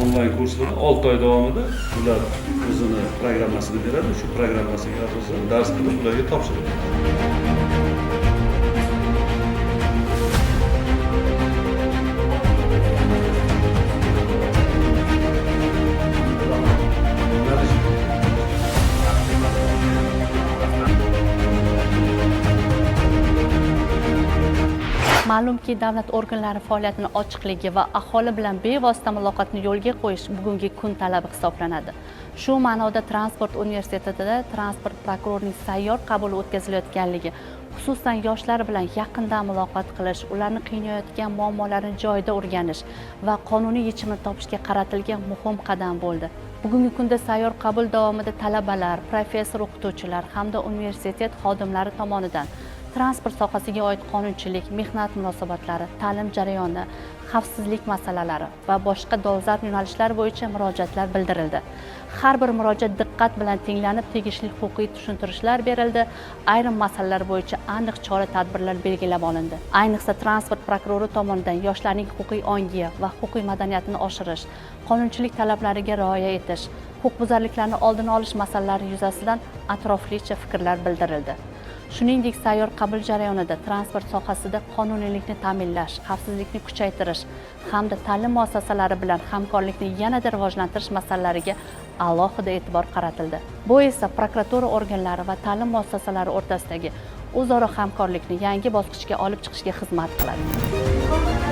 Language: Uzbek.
onlayn kurslarda 6 oy davomida ular o'zini programmasini beradi. Shu programmasiga asosan dars qilib ularga topshiradi. Ma'lumki, davlat organlari faoliyatining ochiqligi va aholi bilan bevosita muloqotni yo'lga qo'yish bugungi kun talabi hisoblanadi. Shu ma'noda Transport universitetida transport prokurorining sayyor qabuli o'tkazilayotganligi, xususan yoshlar bilan yaqindan muloqot qilish, ularni qiynayotgan muammolarni joyida o'rganish va qonuniy yechimini topishga qaratilgan muhim qadam bo'ldi. Bugungi kunda sayyor qabul davomida talabalar, professor o'qituvchilar hamda universitet xodimlari tomonidan transport sohasiga oid qonunchilik, mehnat munosabatlari, ta'lim jarayoni, xavfsizlik masalalari va boshqa dolzarb yo'nalishlar bo'yicha murojaatlar bildirildi. Har bir murojaat diqqat bilan tinglanib, tegishli huquqiy tushuntirishlar berildi. Ayrim masalalar bo'yicha aniq chora-tadbirlar belgilab olindi. Ayniqsa transport prokurori tomonidan yoshlarning huquqiy ongi va huquqiy madaniyatini oshirish, qonunchilik talablariga rioya etish, huquqbuzarliklarni oldini olish masalalari yuzasidan atroflicha fikrlar bildirildi. Shuningdek, sayyor qabul jarayonida transport sohasida qonuniylikni ta'minlash, xavfsizlikni kuchaytirish hamda ta'lim muassasalari bilan hamkorlikni yanada rivojlantirish masalalariga alohida e'tibor qaratildi. Bu esa prokuratura organlari va ta'lim muassasalari o'rtasidagi o'zaro hamkorlikni yangi bosqichga olib chiqishga xizmat qiladi.